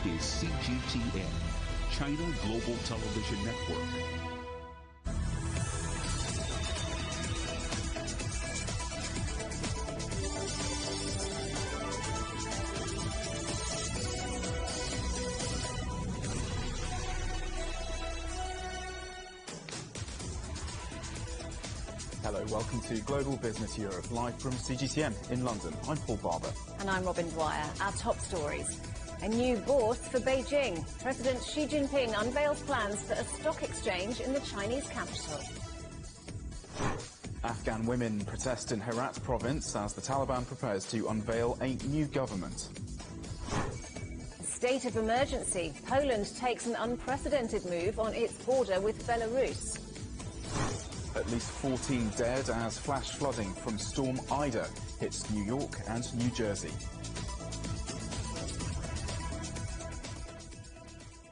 is CGTN, China Global Television Network. Hello, welcome to Global Business Europe, live from CGTN in London. I'm Paul Barber. And I'm Robin Dwyer. Our top stories. A new board for Beijing. President Xi Jinping unveils plans for a stock exchange in the Chinese capital. Afghan women protest in Herat province as the Taliban prepares to unveil a new government. State of emergency. Poland takes an unprecedented move on its border with Belarus. At least 14 dead as flash flooding from Storm Ida hits New York and New Jersey.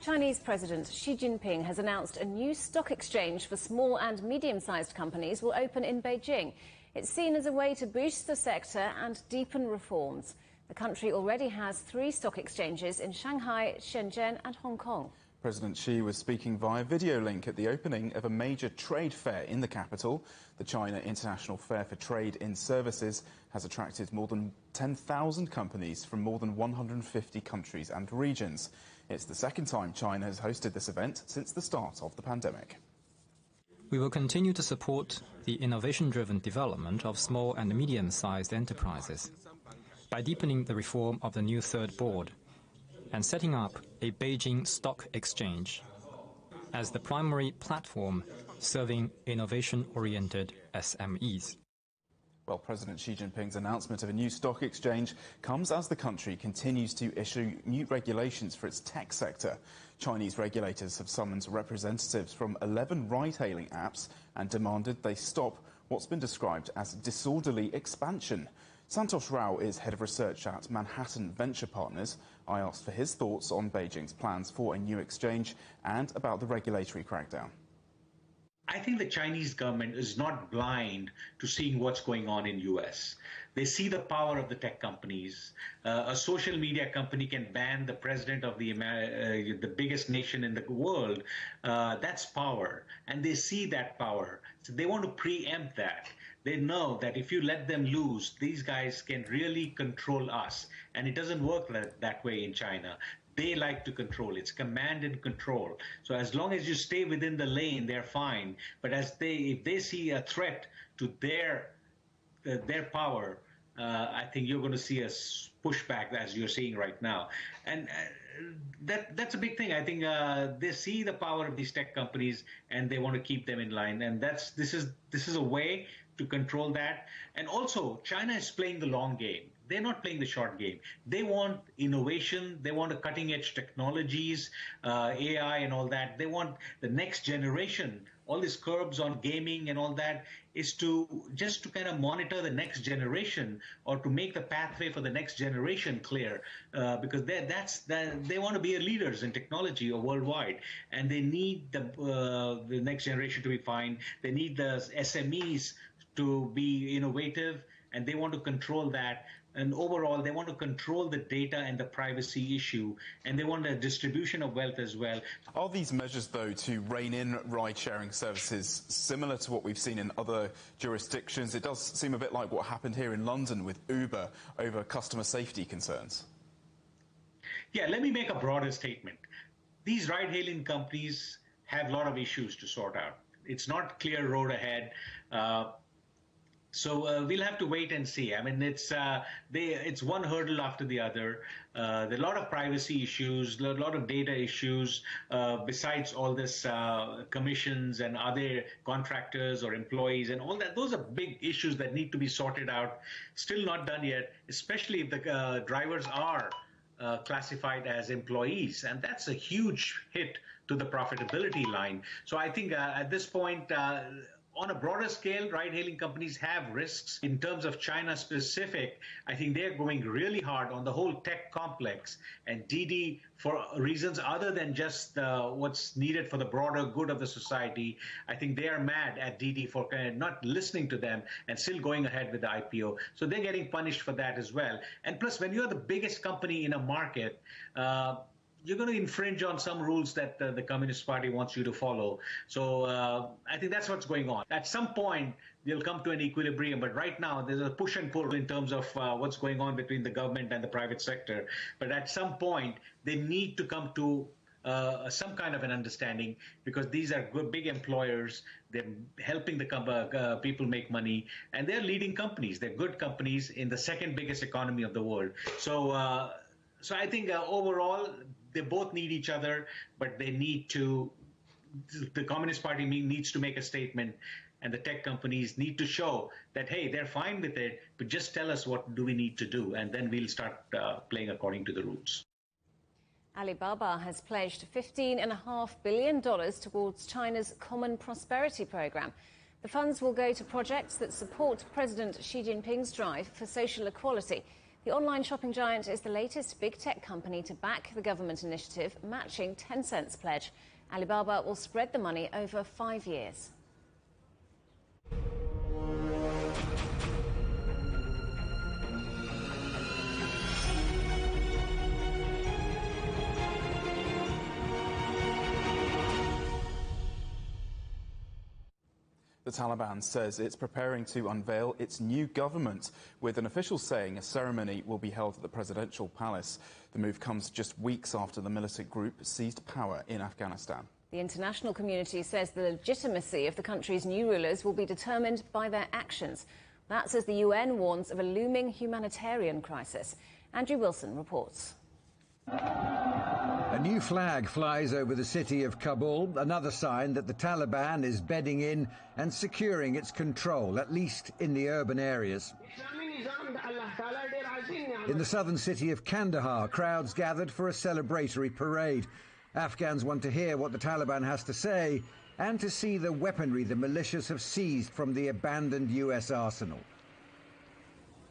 Chinese President Xi Jinping has announced a new stock exchange for small and medium-sized companies will open in Beijing. It's seen as a way to boost the sector and deepen reforms. The country already has 3 stock exchanges in Shanghai, Shenzhen and Hong Kong. President Xi was speaking via video link at the opening of a major trade fair in the capital. The China International Fair for Trade in Services has attracted more than 10,000 companies from more than 150 countries and regions. It's the second time China has hosted this event since the start of the pandemic. We will continue to support the innovation-driven development of small and medium-sized enterprises by deepening the reform of the new third board and setting up a Beijing Stock Exchange as the primary platform serving innovation-oriented SMEs. Well, President Xi Jinping's announcement of a new stock exchange comes as the country continues to issue new regulations for its tech sector. Chinese regulators have summoned representatives from 11 ride-hailing apps and demanded they stop what's been described as disorderly expansion. Santosh Rao is head of research at Manhattan Venture Partners. I asked for his thoughts on Beijing's plans for a new exchange and about the regulatory crackdown. I think the Chinese government is not blind to seeing what's going on in US. They see the power of the tech companies. A social media company can ban the president of the biggest nation in the world. That's power, and they see that power. So they want to preempt that. They know that if you let them loose, these guys can really control us. And it doesn't work that way in China. They like to control. It's command and control. So as long as you stay within the lane, they're fine. But if they see a threat to their power, I think you're going to see a pushback as you're seeing right now. And that's a big thing. I think they see the power of these tech companies and they want to keep them in line. And this is a way to control that. And also, China is playing the long game. They're not playing the short game. They want innovation. They want cutting-edge technologies, AI and all that. They want the next generation. All these curbs on gaming and all that is just to kind of monitor the next generation or to make the pathway for the next generation clear, because they want to be leaders in technology or worldwide, and they need the next generation to be fine. They need the SMEs to be innovative, and they want to control that. And overall, they want to control the data and the privacy issue, and they want a distribution of wealth as well. Are these measures, though, to rein in ride-sharing services similar to what we've seen in other jurisdictions? It does seem a bit like what happened here in London with Uber over customer safety concerns. Yeah, let me make a broader statement. These ride-hailing companies have a lot of issues to sort out. It's not clear road ahead. So we'll have to wait and see. I mean, it's one hurdle after the other. There are a lot of privacy issues, a lot of data issues, besides all this commissions and other contractors or employees and all that. Those are big issues that need to be sorted out. Still not done yet, especially if the drivers are classified as employees. And that's a huge hit to the profitability line. So I think at this point, on a broader scale, ride-hailing companies have risks. In terms of China specific, I think they're going really hard on the whole tech complex. And Didi, for reasons other than just what's needed for the broader good of the society, I think they are mad at Didi for kind of not listening to them and still going ahead with the IPO. So they're getting punished for that as well. And plus, when you're the biggest company in a market, you're going to infringe on some rules that the Communist Party wants you to follow. So I think that's what's going on. At some point, they'll come to an equilibrium. But right now, there's a push and pull in terms of what's going on between the government and the private sector. But at some point, they need to come to some kind of an understanding, because these are good, big employers. They're helping the people make money, and they're leading companies. They're good companies in the second biggest economy of the world. So I think overall, they both need each other, but they need to, the Communist Party needs to make a statement, and the tech companies need to show that, hey, they're fine with it, but just tell us what do we need to do, and then we'll start playing according to the rules. Alibaba has pledged $15.5 billion towards China's Common Prosperity Program. The funds will go to projects that support President Xi Jinping's drive for social equality. The online shopping giant is the latest big tech company to back the government initiative, matching Tencent's pledge. Alibaba will spread the money over 5 years. The Taliban says it's preparing to unveil its new government, with an official saying a ceremony will be held at the presidential palace. The move comes just weeks after the militant group seized power in Afghanistan. The international community says the legitimacy of the country's new rulers will be determined by their actions. That's as the UN warns of a looming humanitarian crisis. Andrew Wilson reports. A new flag flies over the city of Kabul, another sign that the Taliban is bedding in and securing its control, at least in the urban areas. In the southern city of Kandahar, crowds gathered for a celebratory parade. Afghans want to hear what the Taliban has to say and to see the weaponry the militias have seized from the abandoned US arsenal.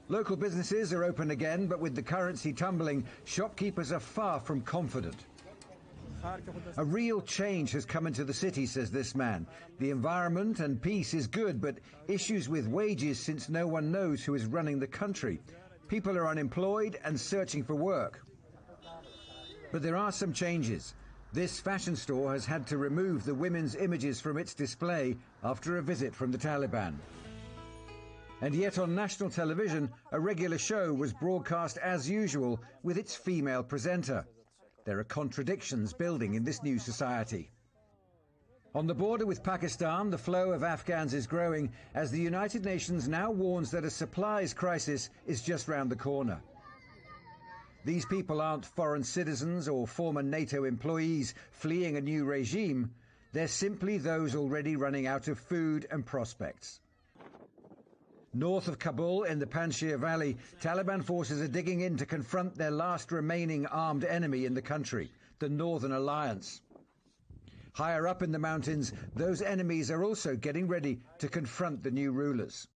Local businesses are open again, but with the currency tumbling, shopkeepers are far from confident. A real change has come into the city, says this man. The environment and peace is good, but issues with wages, since no one knows who is running the country. People are unemployed and searching for work. But there are some changes. This fashion store has had to remove the women's images from its display after a visit from the Taliban. And yet on national television, a regular show was broadcast as usual with its female presenter. There are contradictions building in this new society. On the border with Pakistan, the flow of Afghans is growing as the United Nations now warns that a supplies crisis is just round the corner. These people aren't foreign citizens or former NATO employees fleeing a new regime. They're simply those already running out of food and prospects. North of Kabul, in the Panjshir Valley, Taliban forces are digging in to confront their last remaining armed enemy in the country, the Northern Alliance. Higher up in the mountains, those enemies are also getting ready to confront the new rulers.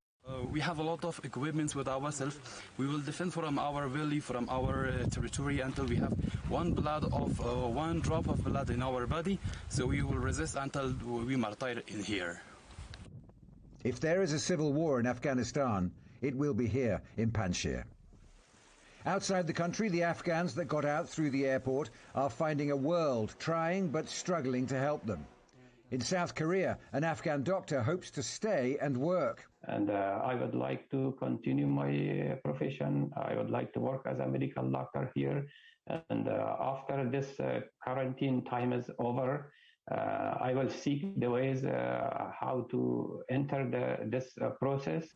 We have a lot of equipment with ourselves. We will defend from our valley, from our territory, until we have one drop of blood in our body. So we will resist until we martyr in here. If there is a civil war in Afghanistan, it will be here in Panjshir. Outside the country, the Afghans that got out through the airport are finding a world trying but struggling to help them. In South Korea, an Afghan doctor hopes to stay and work. And I would like to continue my profession. I would like to work as a medical doctor here. And after this quarantine time is over, I will seek the ways how to enter this process.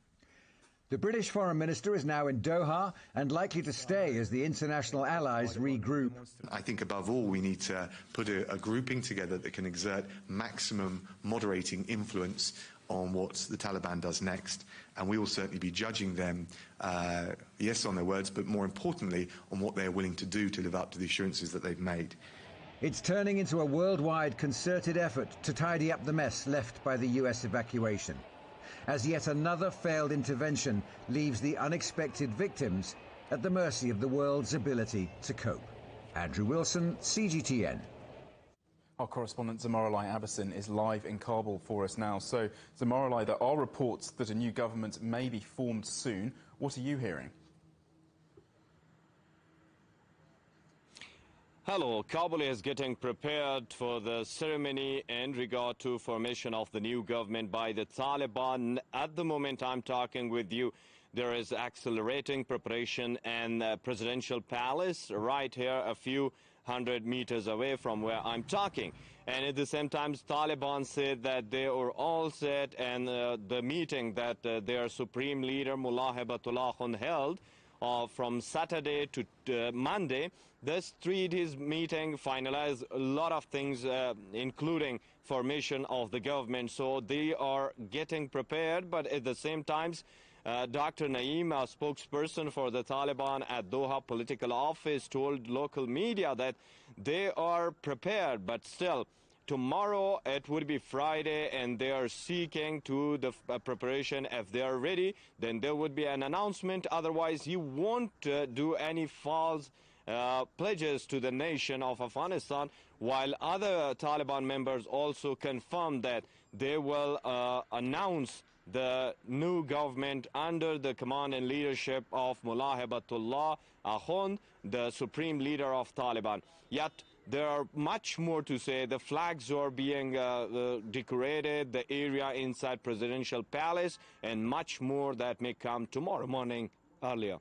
The British Foreign Minister is now in Doha and likely to stay as the international allies regroup. I think above all we need to put a grouping together that can exert maximum moderating influence on what the Taliban does next, and we will certainly be judging them, yes, on their words, but more importantly on what they're willing to do to live up to the assurances that they've made. It's turning into a worldwide concerted effort to tidy up the mess left by the US evacuation, as yet another failed intervention leaves the unexpected victims at the mercy of the world's ability to cope. Andrew Wilson, CGTN. Our correspondent Zamoralai Abasin is live in Kabul for us now. So, Zamoralai, there are reports that a new government may be formed soon. What are you hearing? Hello, Kabul is getting prepared for the ceremony in regard to formation of the new government by the Taliban. At the moment I'm talking with you, there is accelerating preparation in the presidential palace right here a few hundred meters away from where I'm talking. And at the same time, Taliban said that they are all set, and the meeting that their supreme leader Mullah Hibatullah Khan held from Saturday to Monday, this 3 days meeting finalized a lot of things, including formation of the government. So they are getting prepared, but at the same time, Dr. Naeem, a spokesperson for the Taliban at Doha political office, told local media that they are prepared, but still, tomorrow it would be Friday, and they are seeking to the preparation. If they are ready, then there would be an announcement. Otherwise, he won't do any false pledges to the nation of Afghanistan, while other Taliban members also confirmed that they will announce the new government under the command and leadership of Mullah Hibatullah Khan, the supreme leader of Taliban. Yet there are much more to say. The flags are being decorated, the area inside presidential palace, and much more that may come tomorrow morning earlier.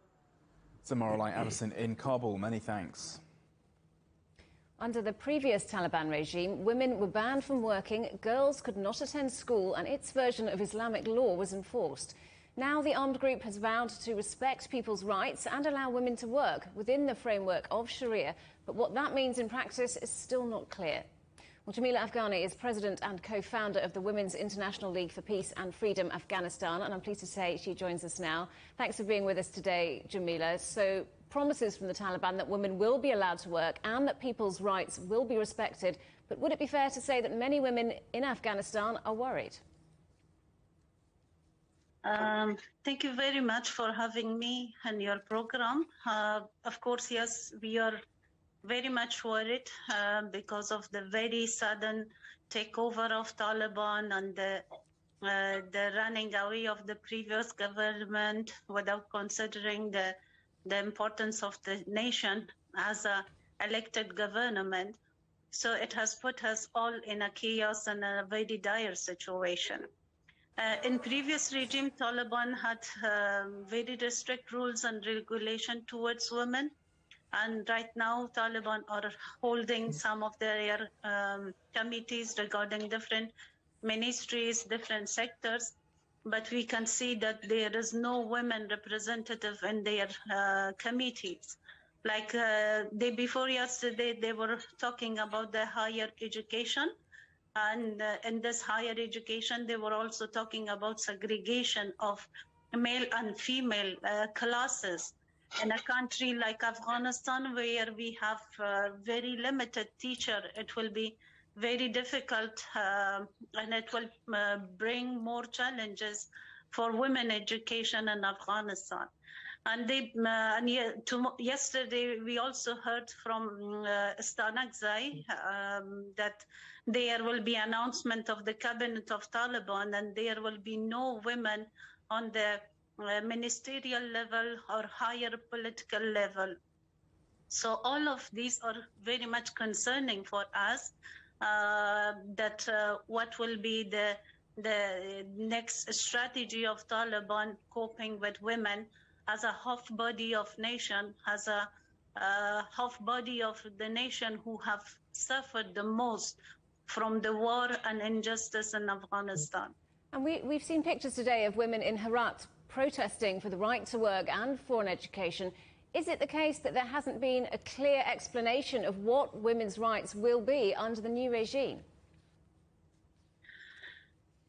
Zamaralai Addison in Kabul, many thanks. Under the previous Taliban regime, women were banned from working, girls could not attend school, and its version of Islamic law was enforced. Now the armed group has vowed to respect people's rights and allow women to work within the framework of Sharia, but what that means in practice is still not clear. Well, Jamila Afghani is president and co-founder of the Women's International League for Peace and Freedom Afghanistan, and I'm pleased to say she joins us now. Thanks for being with us today, Jamila. So, promises from the Taliban that women will be allowed to work and that people's rights will be respected, but would it be fair to say that many women in Afghanistan are worried? Thank you very much for having me on your program. Of course, yes, we are very much worried because of the very sudden takeover of Taliban and the running away of the previous government without considering the importance of the nation as a elected government. So it has put us all in a chaos and a very dire situation. In previous regime, Taliban had very strict rules and regulation towards women. And right now, Taliban are holding some of their committees regarding different ministries, different sectors. But we can see that there is no women representative in their committees. Like day before yesterday, they were talking about the higher education. And in this higher education, they were also talking about segregation of male and female classes. In a country like Afghanistan, where we have very limited teacher, it will be very difficult and it will bring more challenges for women education in Afghanistan. And yesterday, we also heard from Stanakzai that there will be announcement of the cabinet of Taliban and there will be no women on the ministerial level or higher political level. So all of these are very much concerning for us, that what will be the next strategy of Taliban coping with women as a half body of nation, as a half body of the nation who have suffered the most from the war and injustice in Afghanistan. And we've seen pictures today of women in Herat protesting for the right to work and for an education. Is it the case that there hasn't been a clear explanation of what women's rights will be under the new regime?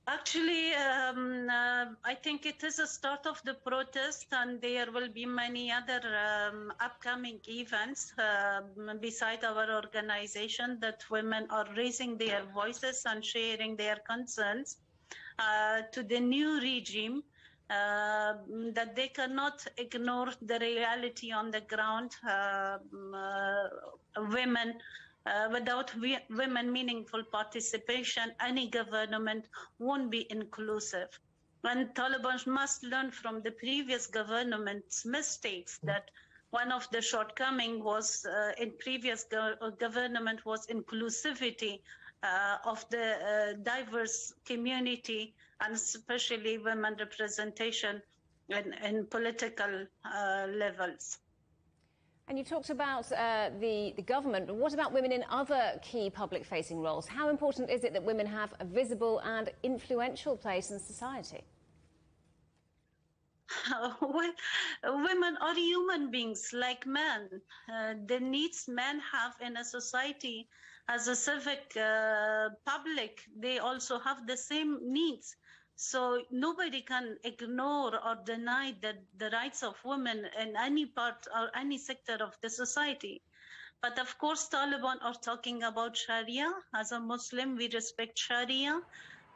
Actually, I think it is a start of the protest, and there will be many other upcoming events beside our organization that women are raising their voices and sharing their concerns to the new regime. That they cannot ignore the reality on the ground. Without women meaningful participation, any government won't be inclusive. And Taliban must learn from the previous government's mistakes that one of the shortcomings was in previous government was inclusivity of the diverse community, and especially women representation in political levels. And you talked about the government, but what about women in other key public-facing roles? How important is it that women have a visible and influential place in society? Women are human beings like men. The needs men have in a society as a civic public, they also have the same needs. So nobody can ignore or deny the rights of women in any part or any sector of the society. But of course, Taliban are talking about Sharia. As a Muslim, we respect Sharia.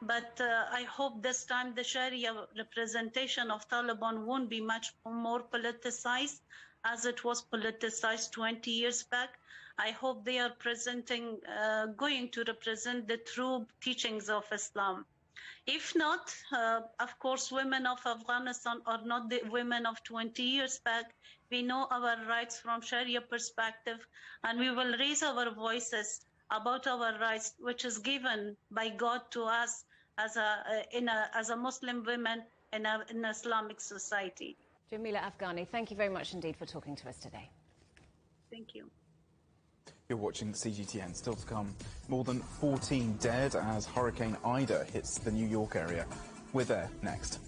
But I hope this time the Sharia representation of Taliban won't be much more politicized as it was politicized 20 years back. I hope they are going to represent the true teachings of Islam. If not, of course, women of Afghanistan are not the women of 20 years back. We know our rights from Sharia perspective, and we will raise our voices about our rights, which is given by God to us as a Muslim woman in an Islamic society. Jamila Afghani, thank you very much indeed for talking to us today. Thank you. You're watching CGTN. Still to come, more than 14 dead as Hurricane Ida hits the New York area. We're there next.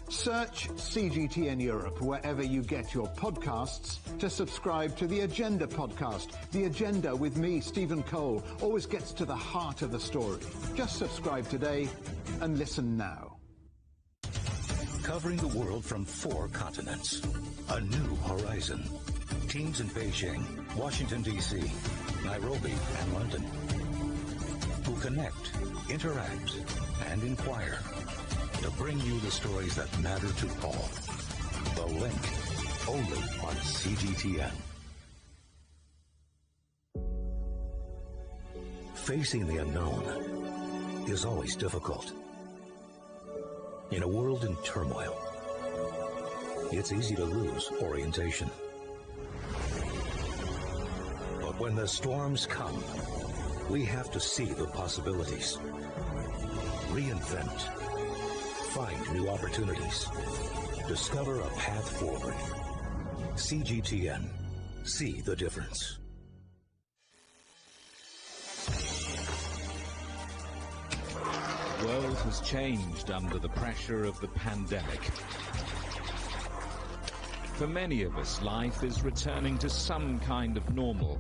Search CGTN Europe wherever you get your podcasts to subscribe to The Agenda podcast. The Agenda with me, Stephen Cole, always gets to the heart of the story. Just subscribe today and listen now. Covering the world from 4 continents. A new horizon. Teams in Beijing, Washington, D.C., Nairobi, and London. Who connect, interact, and inquire to bring you the stories that matter to all. The Link, only on CGTN. Facing the unknown is always difficult. In a world in turmoil, it's easy to lose orientation. But when the storms come, we have to see the possibilities. Reinvent. Find new opportunities. Discover a path forward. CGTN. See the difference. The world has changed under the pressure of the pandemic. For many of us, life is returning to some kind of normal.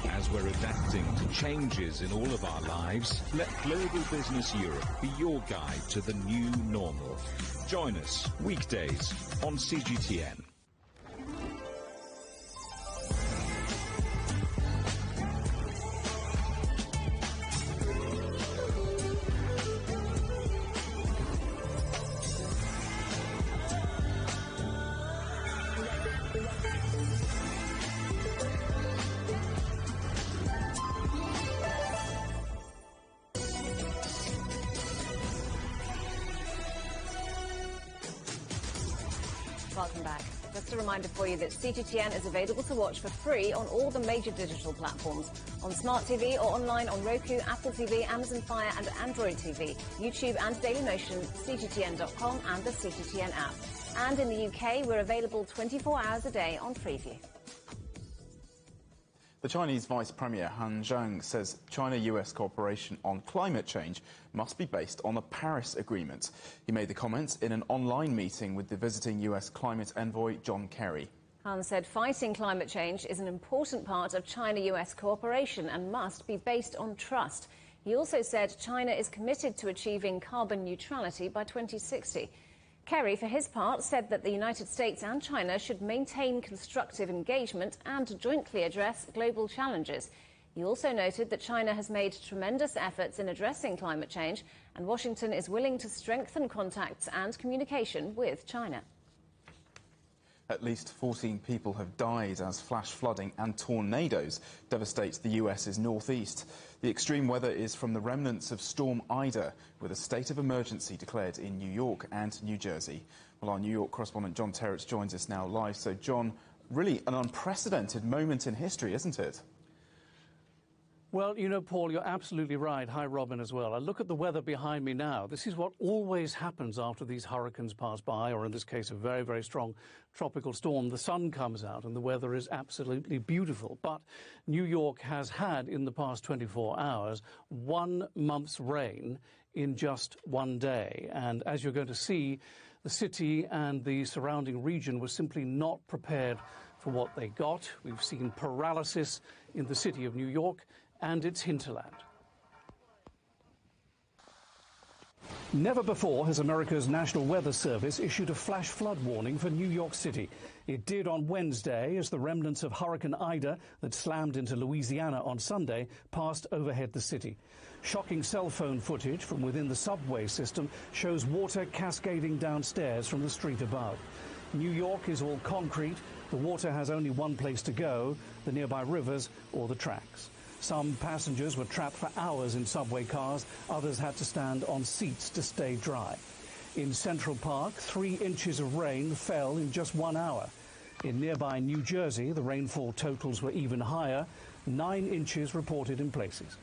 As we're adapting to changes in all of our lives, let Global Business Europe be your guide to the new normal. Join us weekdays on CGTN. Welcome back. Just a reminder for you that CGTN is available to watch for free on all the major digital platforms, on Smart TV or online on Roku, Apple TV, Amazon Fire and Android TV, YouTube and Dailymotion, CGTN.com and the CGTN app. And in the UK, we're available 24 hours a day on Freeview. The Chinese Vice Premier Han Zheng says China-US cooperation on climate change must be based on the Paris Agreement. He made the comments in an online meeting with the visiting US climate envoy John Kerry. Han said fighting climate change is an important part of China-US cooperation and must be based on trust. He also said China is committed to achieving carbon neutrality by 2060. Kerry, for his part, said that the United States and China should maintain constructive engagement and jointly address global challenges. He also noted that China has made tremendous efforts in addressing climate change, and Washington is willing to strengthen contacts and communication with China. At least 14 people have died as flash flooding and tornadoes devastate the US's northeast. The extreme weather is from the remnants of Storm Ida, with a state of emergency declared in New York and New Jersey. Well, our New York correspondent John Territz joins us now live. So, John, really an unprecedented moment in history, isn't it? Well, you know, Paul, you're absolutely right. Hi, Robin, as well. I look at the weather behind me now. This is what always happens after these hurricanes pass by, or in this case, a very, very strong tropical storm. The sun comes out and the weather is absolutely beautiful. But New York has had, in the past 24 hours, 1 month's rain in just one day. And as you're going to see, the city and the surrounding region were simply not prepared for what they got. We've seen paralysis in the city of New York and its hinterland. Never before has America's National Weather Service issued a flash flood warning for New York City. It did on Wednesday as the remnants of Hurricane Ida that slammed into Louisiana on Sunday passed overhead the city. Shocking cell phone footage from within the subway system shows water cascading downstairs from the street above. New York is all concrete. The water has only one place to go, the nearby rivers or the tracks. Some passengers were trapped for hours in subway cars. Others had to stand on seats to stay dry. In Central Park, 3 inches of rain fell in just 1 hour. In nearby New Jersey, the rainfall totals were even higher, 9 inches reported in places.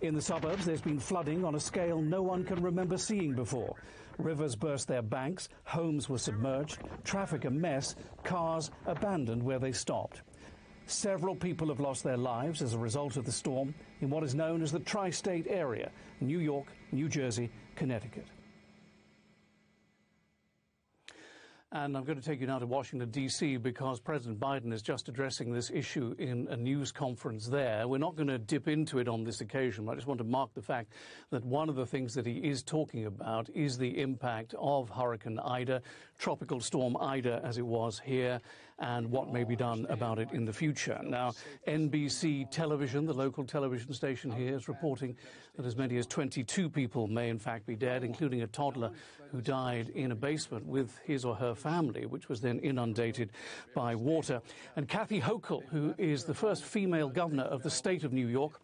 In the suburbs, there's been flooding on a scale no one can remember seeing before. Rivers burst their banks, homes were submerged, traffic a mess, cars abandoned where they stopped. Several people have lost their lives as a result of the storm in what is known as the tri-state area, New York, New Jersey, Connecticut. And I'm going to take you now to Washington, D.C., because President Biden is just addressing this issue in a news conference there. We're not going to dip into it on this occasion. I just want to mark the fact that one of the things that he is talking about is the impact of Hurricane Ida, Tropical Storm Ida as it was here, and what may be done about it in the future. Now, NBC Television, the local television station here, is reporting that as many as 22 people may in fact be dead, including a toddler who died in a basement with his or her family, which was then inundated by water. And Kathy Hochul, who is the first female governor of the state of New York,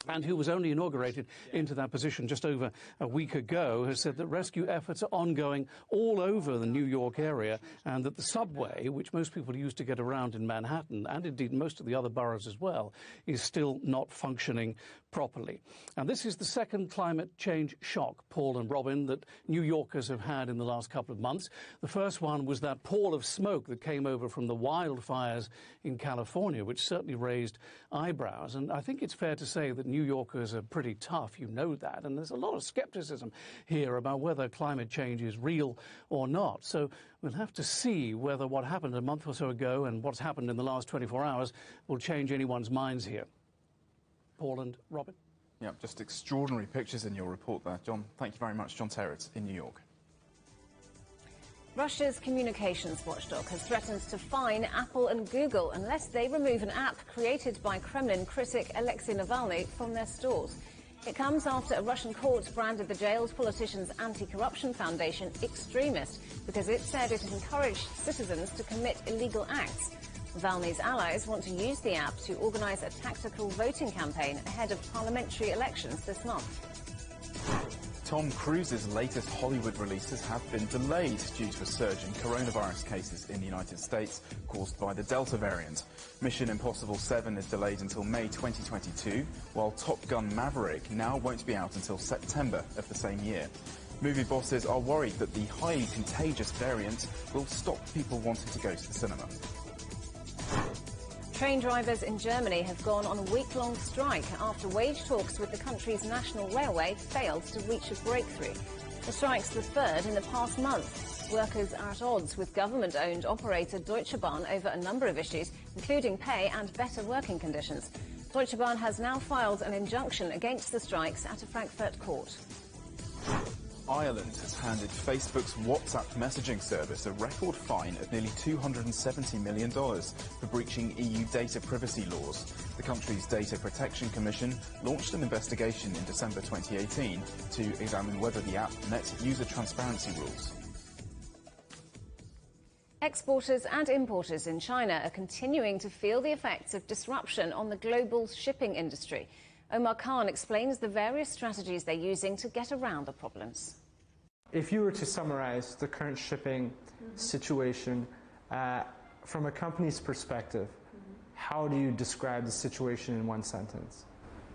and who was only inaugurated into that position just over a week ago, has said that rescue efforts are ongoing all over the New York area, and that the subway, which most people use to get around in Manhattan, and indeed most of the other boroughs as well, is still not functioning properly. And this is the second climate change shock, Paul and Robin, that New Yorkers have had in the last couple of months. The first one was that pall of smoke that came over from the wildfires in California, which certainly raised eyebrows. And I think it's fair to say that New Yorkers are pretty tough, you know that, and there's a lot of skepticism here about whether climate change is real or not. So we'll have to see whether what happened a month or so ago and what's happened in the last 24 hours will change anyone's minds here. Paul and Robin? Yeah, just extraordinary pictures in your report there, John. Thank you very much, John Territz in New York. Russia's communications watchdog has threatened to fine Apple and Google unless they remove an app created by Kremlin critic Alexei Navalny from their stores. It comes after a Russian court branded the jailed politician's anti-corruption foundation extremist because it said it encouraged citizens to commit illegal acts. Navalny's allies want to use the app to organise a tactical voting campaign ahead of parliamentary elections this month. Tom Cruise's latest Hollywood releases have been delayed due to a surge in coronavirus cases in the United States caused by the Delta variant. Mission Impossible 7 is delayed until May 2022, while Top Gun Maverick now won't be out until September of the same year. Movie bosses are worried that the highly contagious variant will stop people wanting to go to the cinema. Train drivers in Germany have gone on a week-long strike after wage talks with the country's national railway failed to reach a breakthrough. The strike's the third in the past month. Workers are at odds with government-owned operator Deutsche Bahn over a number of issues, including pay and better working conditions. Deutsche Bahn has now filed an injunction against the strikes at a Frankfurt court. Ireland has handed Facebook's WhatsApp messaging service a record fine of nearly $270 million for breaching EU data privacy laws. The country's Data Protection Commission launched an investigation in December 2018 to examine whether the app met user transparency rules. Exporters and importers in China are continuing to feel the effects of disruption on the global shipping industry. Omar Khan explains the various strategies they're using to get around the problems. If you were to summarize the current shipping situation from a company's perspective, how do you describe the situation in one sentence?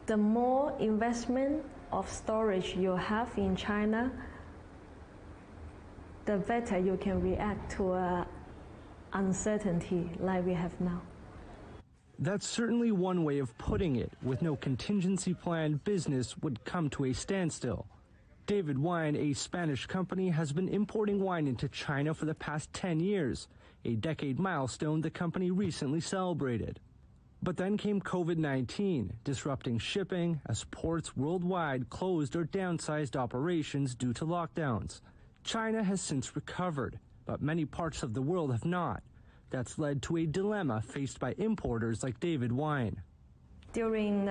The more investment of storage you have in China, the better you can react to uncertainty like we have now. That's certainly one way of putting it. With no contingency plan, business would come to a standstill. David Wine, a Spanish company, has been importing wine into China for the past 10 years, a decade milestone the company recently celebrated. But then came COVID-19, disrupting shipping as ports worldwide closed or downsized operations due to lockdowns. China has since recovered, but many parts of the world have not. That's led to a dilemma faced by importers like David Wine. During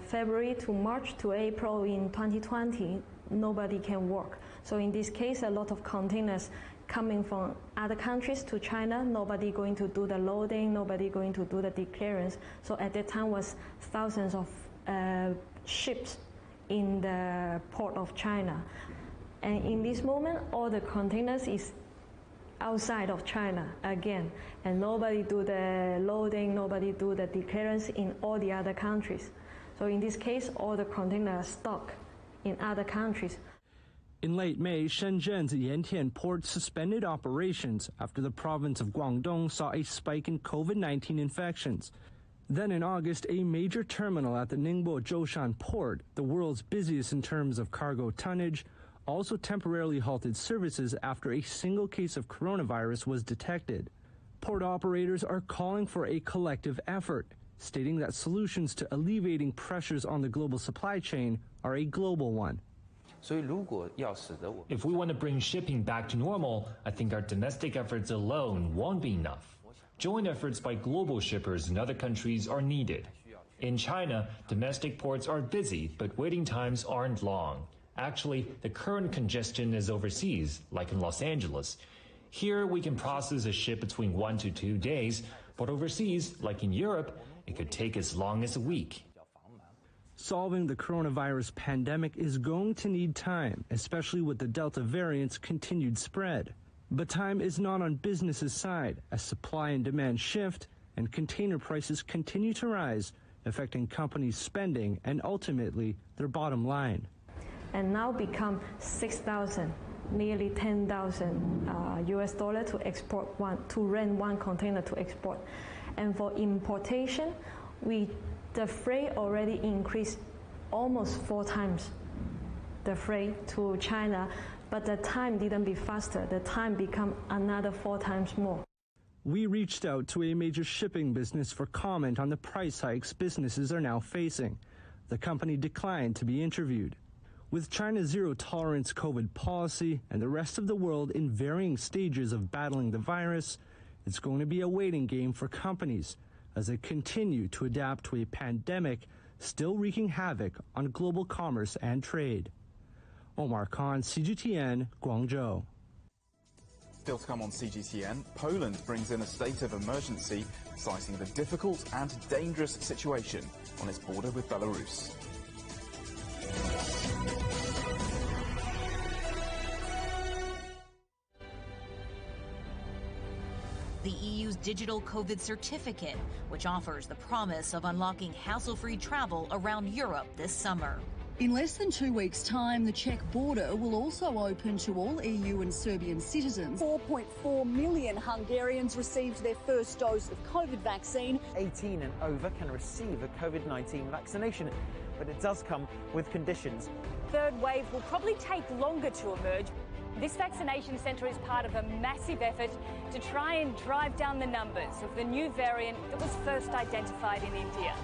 February to March to April in 2020, nobody can work. So in this case, a lot of containers coming from other countries to China, nobody going to do the loading, nobody going to do the declarance. So at that time was thousands of ships in the port of China. And in this moment, all the containers is outside of China again, and nobody do the loading, nobody do the declarance in all the other countries. So in this case, all the containers are stuck in other countries. In late May, Shenzhen's Yantian port suspended operations after the province of Guangdong saw a spike in COVID-19 infections. Then in August, a major terminal at the Ningbo Zhoushan port, the world's busiest in terms of cargo tonnage, also temporarily halted services after a single case of coronavirus was detected. Port operators are calling for a collective effort, stating that solutions to alleviating pressures on the global supply chain are a global one. If we want to bring shipping back to normal, I think our domestic efforts alone won't be enough. Joint efforts by global shippers in other countries are needed. In China, domestic ports are busy, but waiting times aren't long. Actually, the current congestion is overseas, like in Los Angeles. Here, we can process a ship between 1 to 2 days, but overseas, like in Europe, it could take as long as a week. Solving the coronavirus pandemic is going to need time, especially with the Delta variant's continued spread. But time is not on business's side, as supply and demand shift and container prices continue to rise, affecting companies' spending and ultimately their bottom line. And now become 6,000, nearly 10,000 US dollar to export to rent one container to export. And for importation, the freight already increased almost 4 times the freight to China, but the time didn't be faster. The time become another 4 times more. We reached out to a major shipping business for comment on the price hikes businesses are now facing. The company declined to be interviewed. With China's zero-tolerance COVID policy and the rest of the world in varying stages of battling the virus, it's going to be a waiting game for companies as they continue to adapt to a pandemic still wreaking havoc on global commerce and trade. Omar Khan, CGTN, Guangzhou. Still to come on CGTN, Poland brings in a state of emergency, citing the difficult and dangerous situation on its border with Belarus. The EU's digital COVID certificate, which offers the promise of unlocking hassle-free travel around Europe this summer. In less than 2 weeks' time, the Czech border will also open to all EU and Serbian citizens. 4.4 million Hungarians received their first dose of COVID vaccine. 18 and over can receive a COVID-19 vaccination, but it does come with conditions. Third wave will probably take longer to emerge. This vaccination centre is part of a massive effort to try and drive down the numbers of the new variant that was first identified in India.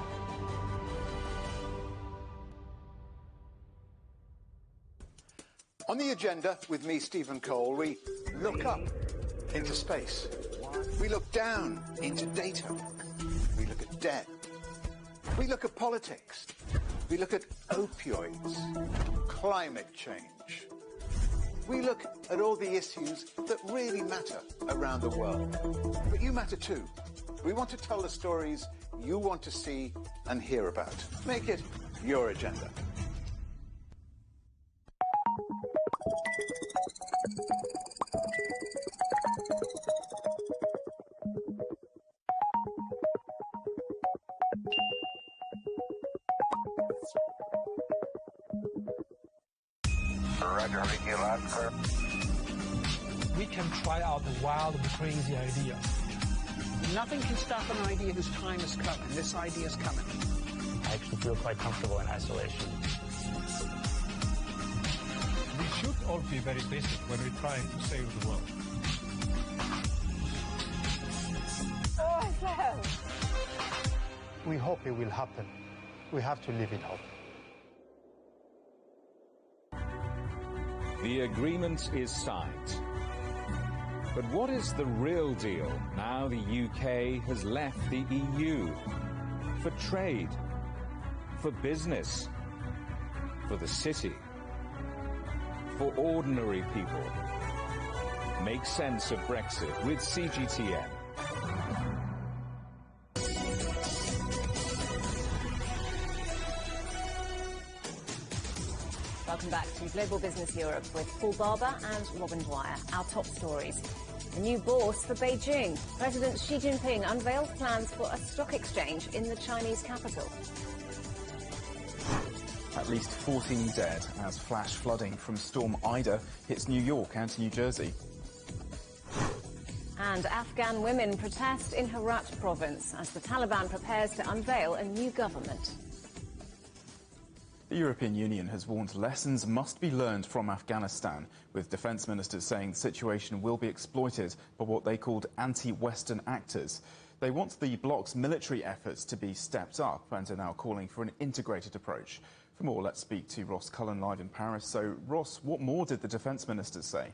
On the agenda with me, Stephen Cole, we look up into space. We look down into data. We look at debt. We look at politics. We look at opioids, climate change. We look at all the issues that really matter around the world. But you matter too. We want to tell the stories you want to see and hear about. Make it your agenda. We can try out the wild and crazy idea. Nothing can stop an idea whose time is coming. This idea is coming. I actually feel quite comfortable in isolation. We should all be very basic when we're trying to save the world. Awesome! We hope it will happen. We have to live in hope. The agreement is signed. But what is the real deal now the UK has left the EU? For trade, for business, for the city, for ordinary people. Make sense of Brexit with CGTN. Welcome back to Global Business Europe with Paul Barber and Robin Dwyer. Our top stories. A new boss for Beijing. President Xi Jinping unveils plans for a stock exchange in the Chinese capital. At least 14 dead as flash flooding from Storm Ida hits New York and New Jersey. And Afghan women protest in Herat province as the Taliban prepares to unveil a new government. The European Union has warned lessons must be learned from Afghanistan, with defence ministers saying the situation will be exploited by what they called anti-Western actors. They want the bloc's military efforts to be stepped up and are now calling for an integrated approach. For more, let's speak to Ross Cullen live in Paris. So, Ross, what more did the defence ministers say?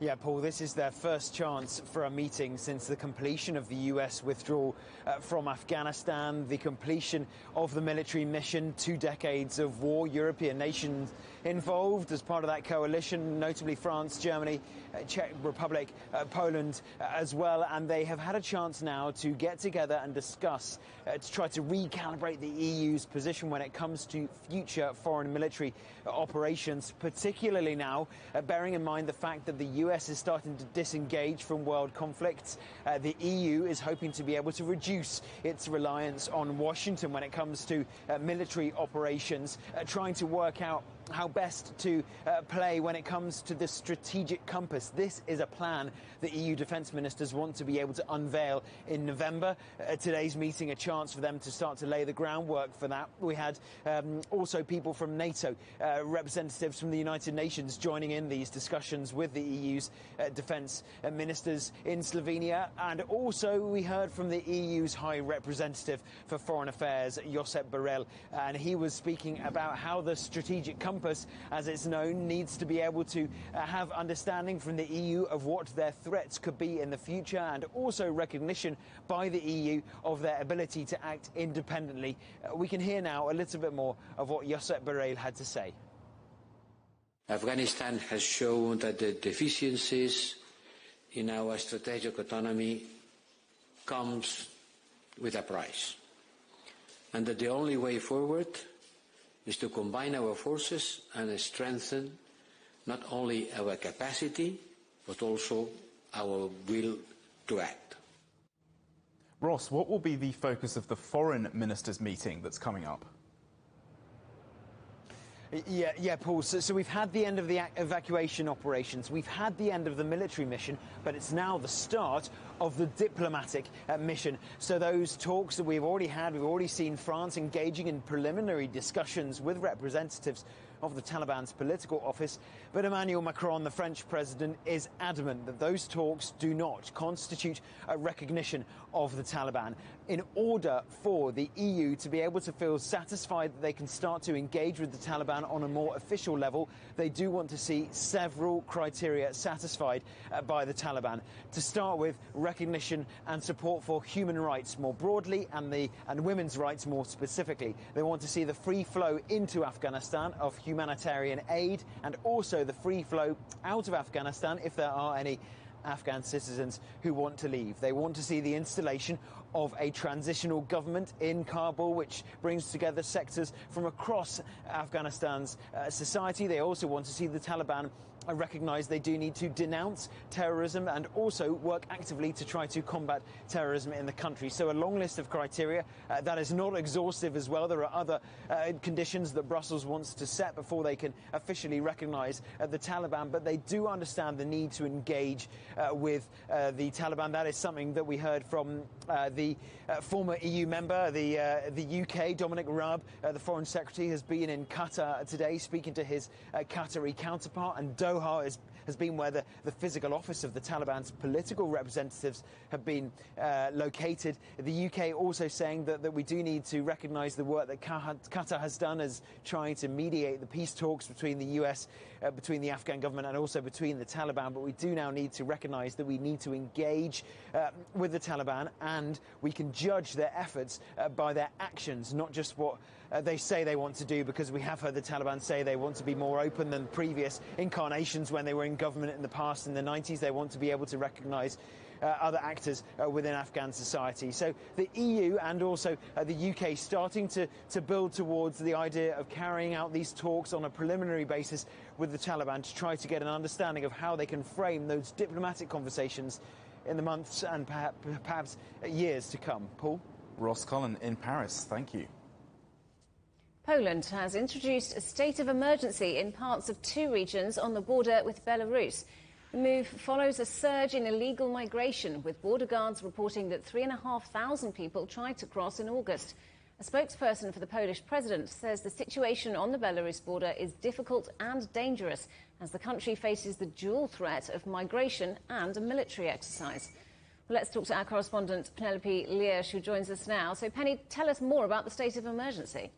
Yeah, Paul, this is their first chance for a meeting since the completion of the US withdrawal from Afghanistan, the completion of the military mission, 2 decades of war. European nations involved as part of that coalition, notably France, Germany, Czech Republic, Poland as well. And they have had a chance now to get together and discuss to try to recalibrate the EU's position when it comes to future foreign military operations, particularly now bearing in mind the fact that the US is starting to disengage from world conflicts. The EU is hoping to be able to reduce its reliance on Washington when it comes to military operations, trying to work out how best to play when it comes to the strategic compass. This is a plan the EU defence ministers want to be able to unveil in November. Today's meeting, a chance for them to start to lay the groundwork for that. We had also people from NATO, representatives from the United Nations joining in these discussions with the EU's defence ministers in Slovenia. And also we heard from the EU's High Representative for Foreign Affairs, Josep Borrell, and he was speaking about how the strategic compass, as it's known, needs to be able to have understanding from the EU of what their threats could be in the future, and also recognition by the EU of their ability to act independently. We can hear now a little bit more of what Josep Borrell had to say. Afghanistan has shown that the deficiencies in our strategic autonomy comes with a price, and that the only way forward is to combine our forces and strengthen not only our capacity, but also our will to act. Ross, what will be the focus of the foreign ministers' meeting that's coming up? Yeah, Paul. So we've had the end of the evacuation operations. We've had the end of the military mission, but it's now the start of the diplomatic mission. So those talks that we've already had, we've already seen France engaging in preliminary discussions with representatives of the Taliban's political office. But Emmanuel Macron, the French president, is adamant that those talks do not constitute a recognition of the Taliban. In order for the EU to be able to feel satisfied that they can start to engage with the Taliban on a more official level, they do want to see several criteria satisfied by the Taliban. To start with, recognition and support for human rights more broadly and women's rights more specifically. They want to see the free flow into Afghanistan of humanitarian aid and also the free flow out of Afghanistan if there are any Afghan citizens who want to leave. They want to see the installation of a transitional government in Kabul, which brings together sectors from across Afghanistan's society. They also want to see the Taliban recognise they do need to denounce terrorism and also work actively to try to combat terrorism in the country. So a long list of criteria. That is not exhaustive as well. There are other conditions that Brussels wants to set before they can officially recognise the Taliban, but they do understand the need to engage with the Taliban. That is something that we heard from the former EU member, the UK, Dominic Raab, the Foreign Secretary, has been in Qatar today speaking to his Qatari counterpart, and Doha has been where the physical office of the Taliban's political representatives have been located. The UK also saying that we do need to recognise the work that Qatar has done as trying to mediate the peace talks between the US, between the Afghan government and also between the Taliban. But we do now need to recognise that we need to engage with the Taliban, and we can judge their efforts by their actions, not just what they say they want to do, because we have heard the Taliban say they want to be more open than previous incarnations when they were in government in the past in the 90s. They want to be able to recognise other actors within Afghan society. So the EU and also the UK starting to build towards the idea of carrying out these talks on a preliminary basis with the Taliban to try to get an understanding of how they can frame those diplomatic conversations in the months and perhaps years to come. Paul? Ross Cullen in Paris, thank you. Poland has introduced a state of emergency in parts of 2 regions on the border with Belarus. The move follows a surge in illegal migration, with border guards reporting that 3,500 people tried to cross in August. A spokesperson for the Polish president says the situation on the Belarus border is difficult and dangerous as the country faces the dual threat of migration and a military exercise. Well, let's talk to our correspondent Penelope Liersch, who joins us now. So, Penny, tell us more about the state of emergency.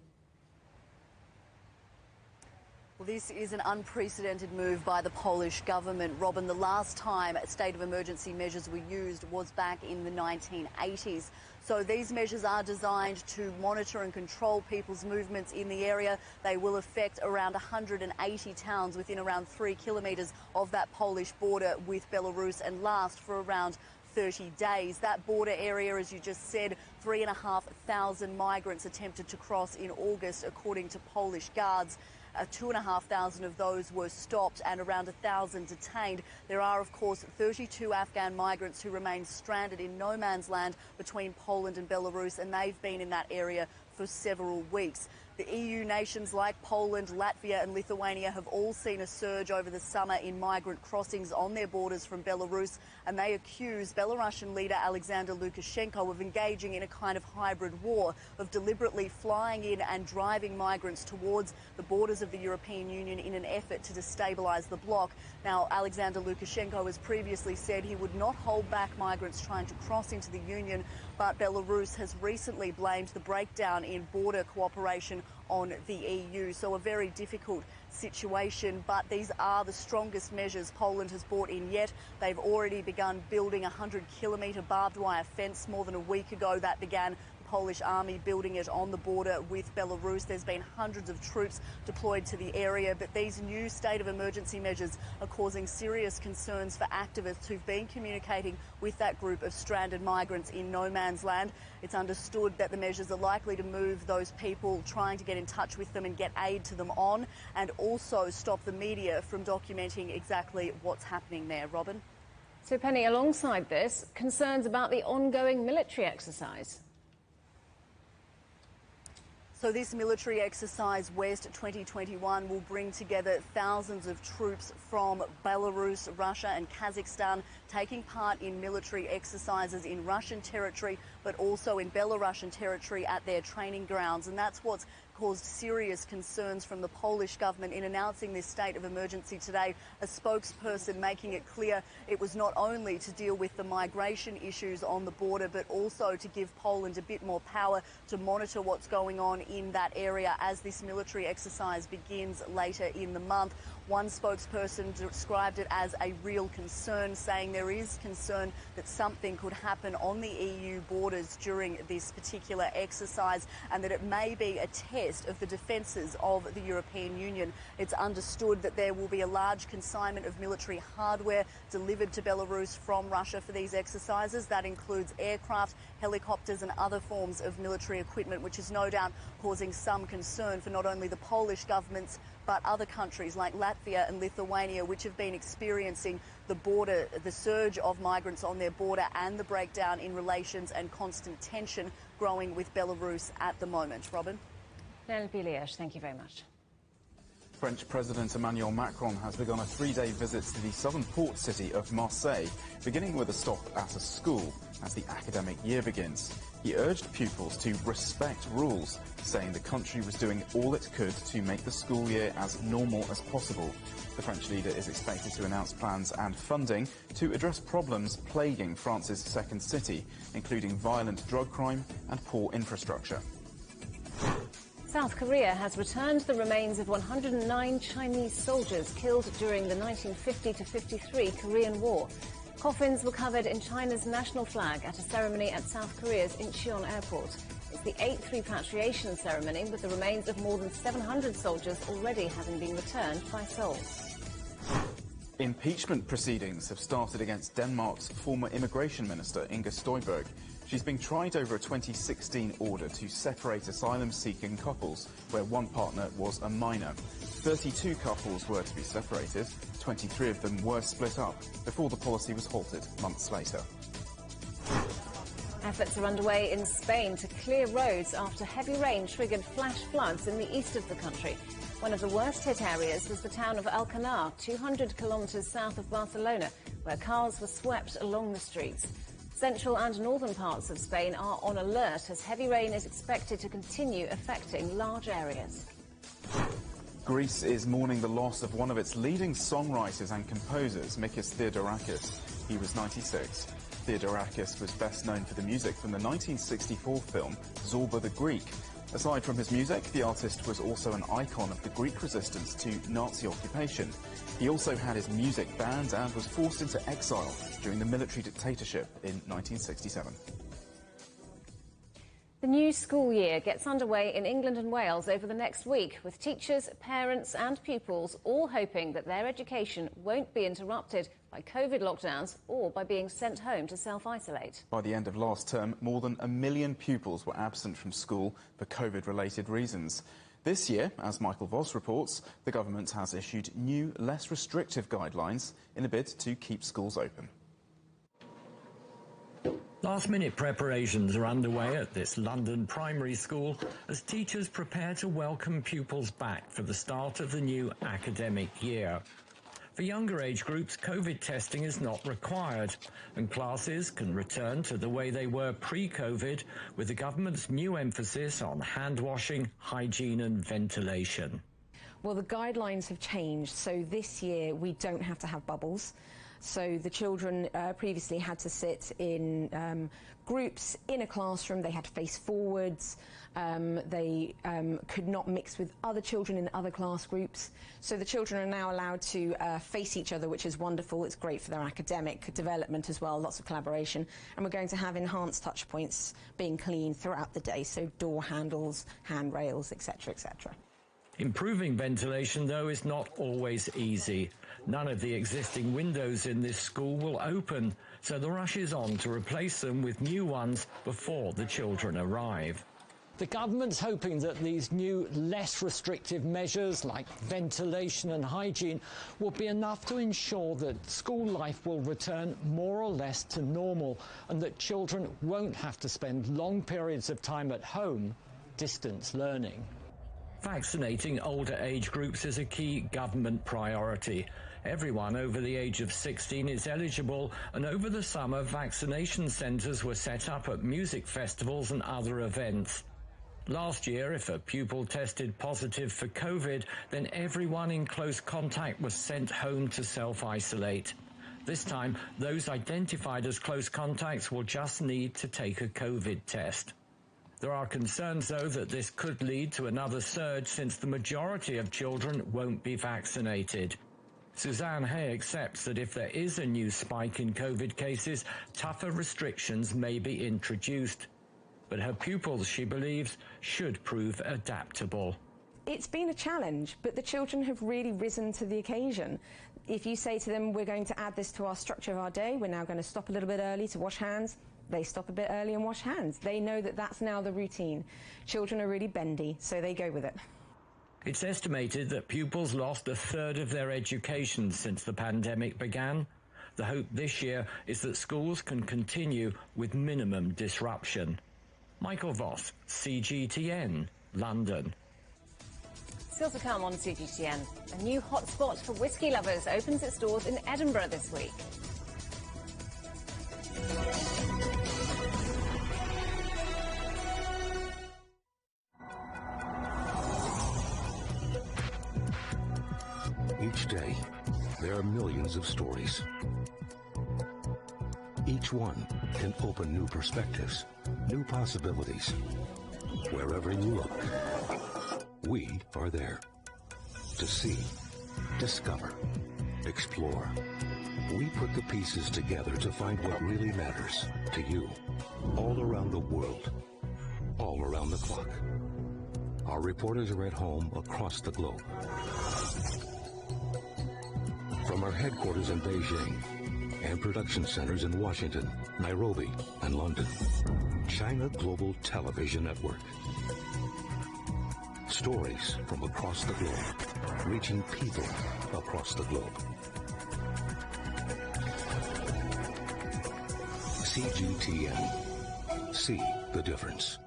Well, this is an unprecedented move by the Polish government. Robin, the last time state of emergency measures were used was back in the 1980s. So these measures are designed to monitor and control people's movements in the area. They will affect around 180 towns within around 3 kilometres of that Polish border with Belarus and last for around 30 days. That border area, as you just said, 3,500 migrants attempted to cross in August, according to Polish guards. 2,500 of those were stopped and around 1,000 detained. There are, of course, 32 Afghan migrants who remain stranded in no man's land between Poland and Belarus, and they've been in that area for several weeks. The EU nations like Poland, Latvia and Lithuania have all seen a surge over the summer in migrant crossings on their borders from Belarus, and they accuse Belarusian leader Alexander Lukashenko of engaging in a kind of hybrid war, of deliberately flying in and driving migrants towards the borders of the European Union in an effort to destabilise the bloc. Now, Alexander Lukashenko has previously said he would not hold back migrants trying to cross into the Union, but Belarus has recently blamed the breakdown in border cooperation on the EU. So a very difficult situation, but these are the strongest measures Poland has brought in yet. They've already begun building a 100-kilometre barbed wire fence more than a week ago. That began Polish army building it on the border with Belarus. There's been hundreds of troops deployed to the area, but these new state of emergency measures are causing serious concerns for activists who've been communicating with that group of stranded migrants in no man's land. It's understood that the measures are likely to move those people trying to get in touch with them and get aid to them on, and also stop the media from documenting exactly what's happening there. Robin? So, Penny, alongside this, concerns about the ongoing military exercise. So this military exercise, West 2021, will bring together thousands of troops from Belarus, Russia and Kazakhstan, taking part in military exercises in Russian territory, but also in Belarusian territory at their training grounds. And that's what's caused serious concerns from the Polish government in announcing this state of emergency today. A spokesperson making it clear it was not only to deal with the migration issues on the border, but also to give Poland a bit more power to monitor what's going on in that area as this military exercise begins later in the month. One spokesperson described it as a real concern, saying there is concern that something could happen on the EU borders during this particular exercise and that it may be a test of the defences of the European Union. It's understood that there will be a large consignment of military hardware delivered to Belarus from Russia for these exercises. That includes aircraft, helicopters and other forms of military equipment, which is no doubt causing some concern for not only the Polish governments but other countries like Latvia and Lithuania, which have been experiencing the surge of migrants on their border and the breakdown in relations and constant tension growing with Belarus at the moment. Robin? Nell Biliash, thank you very much. French President Emmanuel Macron has begun a 3-day visit to the southern port city of Marseille, beginning with a stop at a school as the academic year begins. He urged pupils to respect rules, saying the country was doing all it could to make the school year as normal as possible. The French leader is expected to announce plans and funding to address problems plaguing France's second city, including violent drug crime and poor infrastructure. South Korea has returned the remains of 109 Chinese soldiers killed during the 1950-53 Korean War. Coffins were covered in China's national flag at a ceremony at South Korea's Incheon airport. It's the 8th repatriation ceremony, with the remains of more than 700 soldiers already having been returned by Seoul. Impeachment proceedings have started against Denmark's former immigration minister, Inger Støjberg. She's being tried over a 2016 order to separate asylum-seeking couples, where one partner was a minor. 32 couples were to be separated. 23 of them were split up before the policy was halted months later. Efforts are underway in Spain to clear roads after heavy rain triggered flash floods in the east of the country. One of the worst-hit areas was the town of Alcanar, 200 kilometres south of Barcelona, where cars were swept along the streets. Central and northern parts of Spain are on alert as heavy rain is expected to continue affecting large areas. Greece is mourning the loss of one of its leading songwriters and composers, Mikis Theodorakis. He was 96. Theodorakis was best known for the music from the 1964 film Zorba the Greek. Aside from his music, the artist was also an icon of the Greek resistance to Nazi occupation. He also had his music banned and was forced into exile during the military dictatorship in 1967. The new school year gets underway in England and Wales over the next week, with teachers, parents and pupils all hoping that their education won't be interrupted by COVID lockdowns or by being sent home to self-isolate. By the end of last term, more than 1 million pupils were absent from school for COVID-related reasons. This year, as Michael Voss reports, the government has issued new, less restrictive guidelines in a bid to keep schools open. Last-minute preparations are underway at this London primary school as teachers prepare to welcome pupils back for the start of the new academic year. For younger age groups, COVID testing is not required, and classes can return to the way they were pre-COVID, with the government's new emphasis on hand washing, hygiene and ventilation. Well, the guidelines have changed, so this year we don't have to have bubbles. So the children previously had to sit in groups in a classroom. They had to face forwards. They could not mix with other children in other class groups. So the children are now allowed to face each other, which is wonderful. It's great for their academic development as well, lots of collaboration. And we're going to have enhanced touch points being cleaned throughout the day, so door handles, handrails, etc., etc. Improving ventilation, though, is not always easy. None of the existing windows in this school will open, so the rush is on to replace them with new ones before the children arrive. The government's hoping that these new, less restrictive measures like ventilation and hygiene will be enough to ensure that school life will return more or less to normal and that children won't have to spend long periods of time at home distance learning. Vaccinating older age groups is a key government priority. Everyone over the age of 16 is eligible, and over the summer vaccination centres were set up at music festivals and other events. Last year, if a pupil tested positive for COVID, then everyone in close contact was sent home to self-isolate. This time, those identified as close contacts will just need to take a COVID test. There are concerns, though, that this could lead to another surge since the majority of children won't be vaccinated. Suzanne Hay accepts that if there is a new spike in COVID cases, tougher restrictions may be introduced. But her pupils, she believes, should prove adaptable. It's been a challenge, but the children have really risen to the occasion. If you say to them, we're going to add this to our structure of our day, we're now going to stop a little bit early to wash hands, they stop a bit early and wash hands. They know that that's now the routine. Children are really bendy, so they go with it. It's estimated that pupils lost a third of their education since the pandemic began. The hope this year is that schools can continue with minimum disruption. Michael Voss, CGTN, London. Still to come on CGTN, a new hotspot for whisky lovers opens its doors in Edinburgh this week. Each day, there are millions of stories. Each one can open new perspectives, new possibilities. Wherever you look, we are there to see, discover, explore. We put the pieces together to find what really matters to you, all around the world, all around the clock. Our reporters are at home across the globe. From our headquarters in Beijing and production centers in Washington, Nairobi, and London, China Global Television Network. Stories from across the globe, reaching people across the globe. CGTN. See the difference.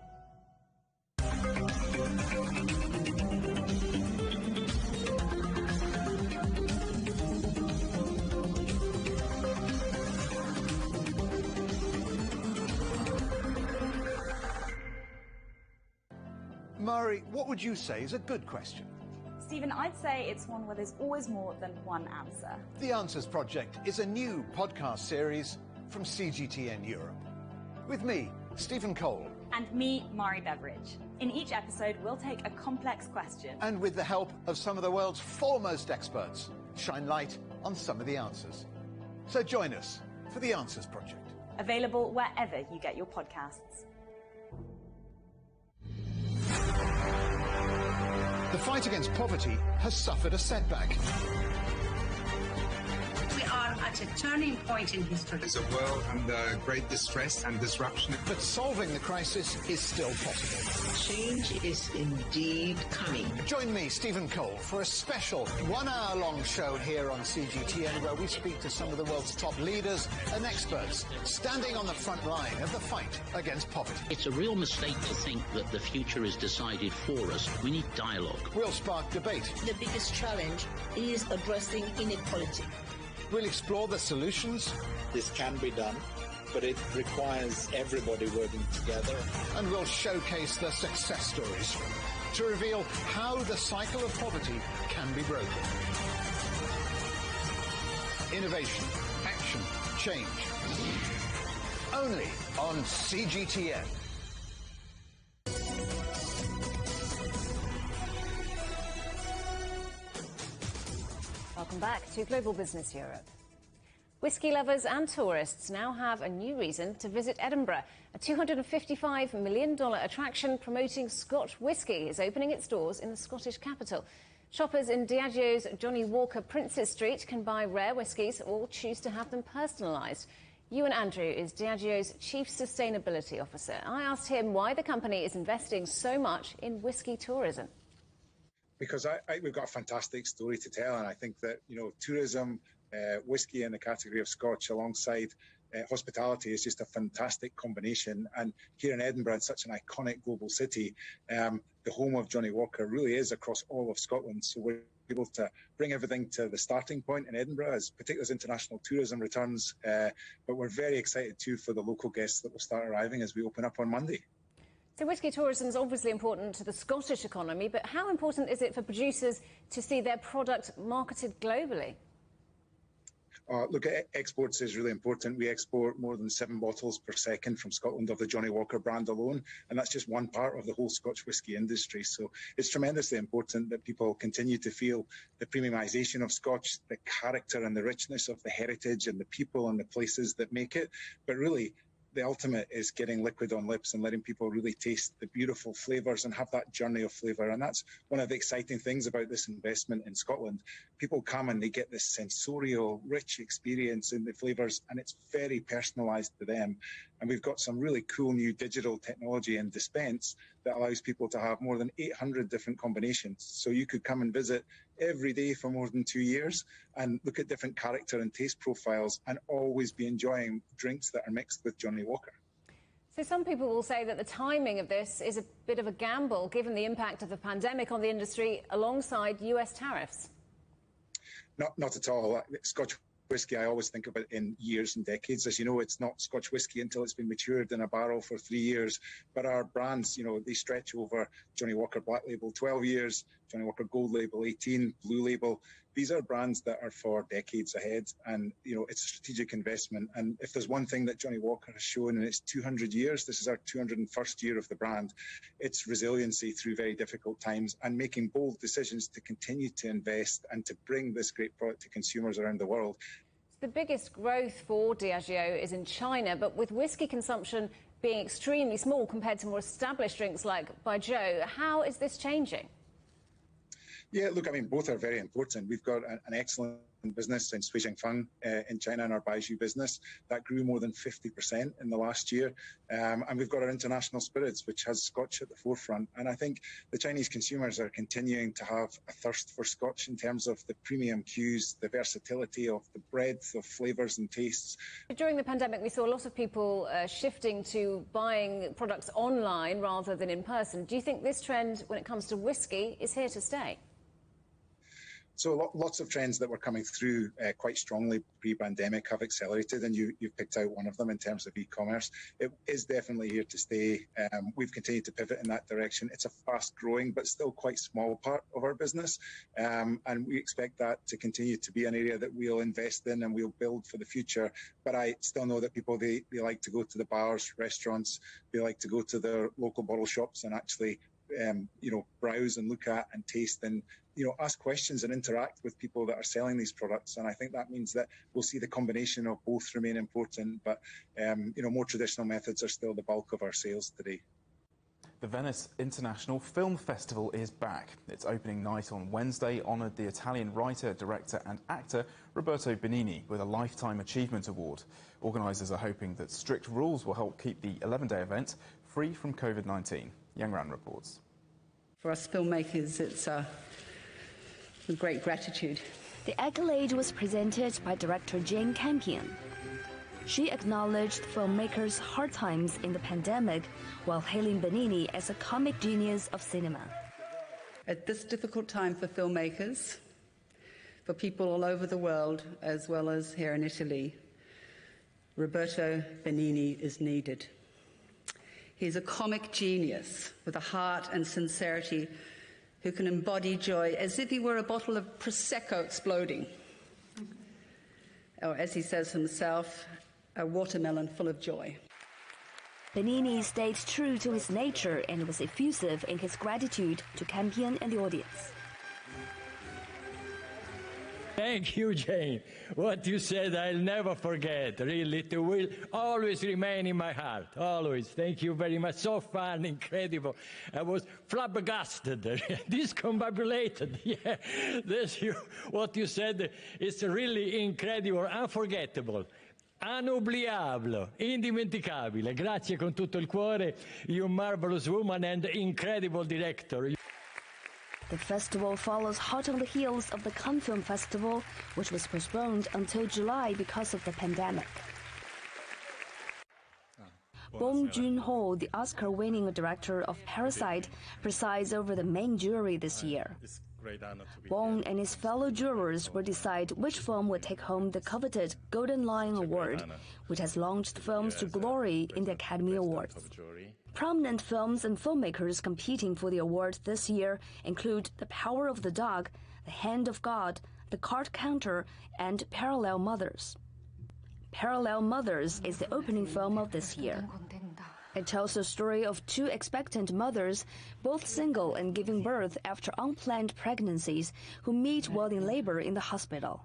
Murray, what would you say is a good question? Stephen, I'd say it's one where there's always more than one answer. The Answers Project is a new podcast series from CGTN Europe. With me, Stephen Cole. And me, Mari Beveridge. In each episode, we'll take a complex question. And with the help of some of the world's foremost experts, shine light on some of the answers. So join us for The Answers Project. Available wherever you get your podcasts. The fight against poverty has suffered a setback. We are at a turning point in history. It's a world under great distress and disruption. But solving the crisis is still possible. Change is indeed coming. Join me, Stephen Cole, for a special one-hour-long show here on CGTN where we speak to some of the world's top leaders and experts standing on the front line of the fight against poverty. It's a real mistake to think that the future is decided for us. We need dialogue. We'll spark debate. The biggest challenge is addressing inequality. We'll explore the solutions. This can be done, but it requires everybody working together. And we'll showcase the success stories to reveal how the cycle of poverty can be broken. Innovation, action, change. Only on CGTN. Welcome back to Global Business Europe. Whisky lovers and tourists now have a new reason to visit Edinburgh. A $255 million attraction promoting Scotch whisky is opening its doors in the Scottish capital. Shoppers in Diageo's Johnny Walker Princes Street can buy rare whiskies or choose to have them personalised. Ewan Andrew is Diageo's Chief Sustainability Officer. I asked him why the company is investing so much in whisky tourism. Because we've got a fantastic story to tell, and I think that, tourism, whiskey in the category of Scotch alongside hospitality is just a fantastic combination. And here in Edinburgh, it's such an iconic global city. The home of Johnny Walker really is across all of Scotland. So we're able to bring everything to the starting point in Edinburgh, particularly as international tourism returns. But we're very excited too for the local guests that will start arriving as we open up on Monday. So whisky tourism is obviously important to the Scottish economy, but how important is it for producers to see their product marketed globally? Look, exports is really important. We export more than 7 bottles per second from Scotland of the Johnnie Walker brand alone, and that's just one part of the whole Scotch whisky industry. So it's tremendously important that people continue to feel the premiumisation of Scotch, the character and the richness of the heritage and the people and the places that make it. But really, the ultimate is getting liquid on lips and letting people really taste the beautiful flavours and have that journey of flavour. And that's one of the exciting things about this investment in Scotland. People come and they get this sensorial, rich experience in the flavours, and it's very personalised to them. And we've got some really cool new digital technology in Dispense that allows people to have more than 800 different combinations. So you could come and visit every day for more than 2 years and look at different character and taste profiles and always be enjoying drinks that are mixed with Johnnie Walker. So some people will say that the timing of this is a bit of a gamble, given the impact of the pandemic on the industry alongside US tariffs. Not at all. Scotch whisky, I always think of it in years and decades. As you know, it's not Scotch whisky until it's been matured in a barrel for 3 years. But our brands, they stretch over Johnnie Walker Black Label 12 years, Johnnie Walker Gold Label 18, Blue Label. These are brands that are for decades ahead, and it's a strategic investment. And if there's one thing that Johnnie Walker has shown in its 200 years, this is our 201st year of the brand, it's resiliency through very difficult times and making bold decisions to continue to invest and to bring this great product to consumers around the world. The biggest growth for Diageo is in China, but with whisky consumption being extremely small compared to more established drinks like Baijiu, how is this changing? Yeah, look, both are very important. We've got an excellent business in Shui Jing Feng in China, and our Baijiu business that grew more than 50% in the last year. And we've got our international spirits, which has Scotch at the forefront. And I think the Chinese consumers are continuing to have a thirst for Scotch in terms of the premium cues, the versatility of the breadth of flavours and tastes. During the pandemic, we saw a lot of people shifting to buying products online rather than in person. Do you think this trend, when it comes to whisky, is here to stay? So lots of trends that were coming through quite strongly pre-pandemic have accelerated, and you've picked out one of them in terms of e-commerce. It is definitely here to stay. We've continued to pivot in that direction. It's a fast-growing but still quite small part of our business, and we expect that to continue to be an area that we'll invest in and we'll build for the future. But I still know that people, they like to go to the bars, restaurants, they like to go to their local bottle shops and actually browse and look at and taste and ask questions and interact with people that are selling these products. And I think that means that we'll see the combination of both remain important, but more traditional methods are still the bulk of our sales today. The Venice International Film Festival is back. Its opening night on Wednesday honoured the Italian writer, director and actor Roberto Benigni with a Lifetime Achievement Award. Organisers are hoping that strict rules will help keep the 11-day event free from COVID-19. Yang Ran reports. For us filmmakers, it's with great gratitude. The accolade was presented by director Jane Campion. She acknowledged filmmakers' hard times in the pandemic while hailing Benigni as a comic genius of cinema. At this difficult time for filmmakers, for people all over the world, as well as here in Italy, Roberto Benigni is needed. He's a comic genius with a heart and sincerity who can embody joy as if he were a bottle of Prosecco exploding. Or as he says himself, a watermelon full of joy. Benigni stayed true to his nature and was effusive in his gratitude to Campion and the audience. Thank you, Jane. What you said, I'll never forget. Really, it will always remain in my heart. Always. Thank you very much. So fun, incredible. I was flabbergasted, discombobulated. Yeah, what you said is really incredible, unforgettable. Inoubliable, indimenticabile. Grazie con tutto il cuore. You're a marvelous woman and incredible director. The festival follows hot on the heels of the Cannes Film Festival, which was postponed until July because of the pandemic. Bong Joon-ho, the Oscar-winning director of Parasite, presides over the main jury this year. Bong and his fellow jurors will decide which film will take home the coveted Golden Lion Award, which has launched films to glory in the Academy Awards. Prominent films and filmmakers competing for the award this year include The Power of the Dog, The Hand of God, The Card Counter, and Parallel Mothers. Parallel Mothers is the opening film of this year. It tells the story of two expectant mothers, both single and giving birth after unplanned pregnancies, who meet while in labor in the hospital.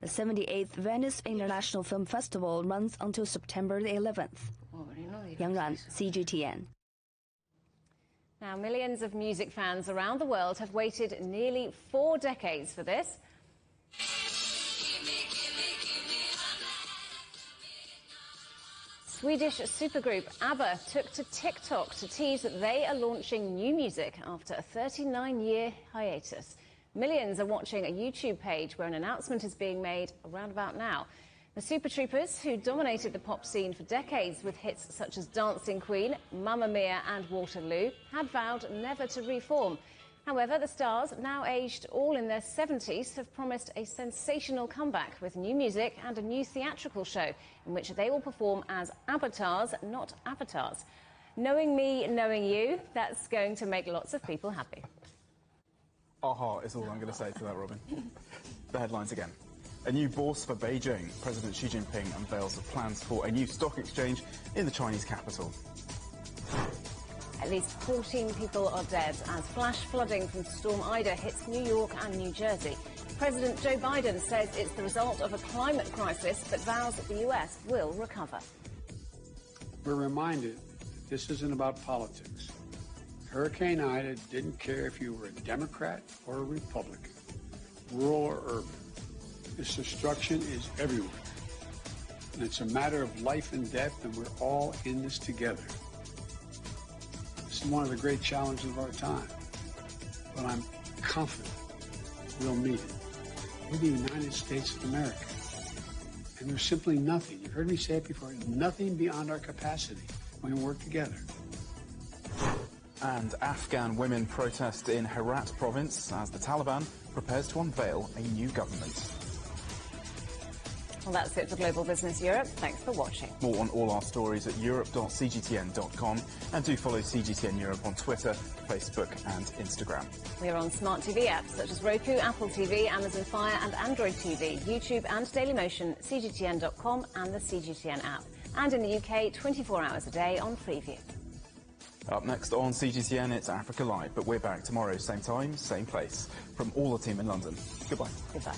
The 78th Venice International Film Festival runs until September the 11th. Yang Ran, CGTN. Now, millions of music fans around the world have waited nearly 4 decades for this. Swedish supergroup ABBA took to TikTok to tease that they are launching new music after a 39-year hiatus. Millions are watching a YouTube page where an announcement is being made around about now. The Super Troopers, who dominated the pop scene for decades with hits such as Dancing Queen, Mamma Mia and Waterloo, had vowed never to reform. However, the stars, now aged all in their 70s, have promised a sensational comeback with new music and a new theatrical show in which they will perform as avatars, not avatars. Knowing me, knowing you, that's going to make lots of people happy. Aha is all I'm going to say to that, Robin. The headlines again. A new bourse for Beijing. President Xi Jinping unveils the plans for a new stock exchange in the Chinese capital. At least 14 people are dead as flash flooding from Storm Ida hits New York and New Jersey. President Joe Biden says it's the result of a climate crisis, but vows that the US will recover. We're reminded that this isn't about politics. Hurricane Ida didn't care if you were a Democrat or a Republican, rural or urban. This destruction is everywhere. And it's a matter of life and death, and we're all in this together. This is one of the great challenges of our time. But I'm confident we'll meet it. We're the United States of America. And there's simply nothing, you've heard me say it before, nothing beyond our capacity when we work together. And Afghan women protest in Herat province as the Taliban prepares to unveil a new government. Well, that's it for Global Business Europe. Thanks for watching. More on all our stories at europe.cgtn.com, and do follow CGTN Europe on Twitter, Facebook and Instagram. We're on smart TV apps such as Roku, Apple TV, Amazon Fire and Android TV, YouTube and Dailymotion, CGTN.com and the CGTN app. And in the UK, 24 hours a day on Freeview. Up next on CGTN, it's Africa Live, but we're back tomorrow, same time, same place. From all the team in London. Goodbye. Goodbye.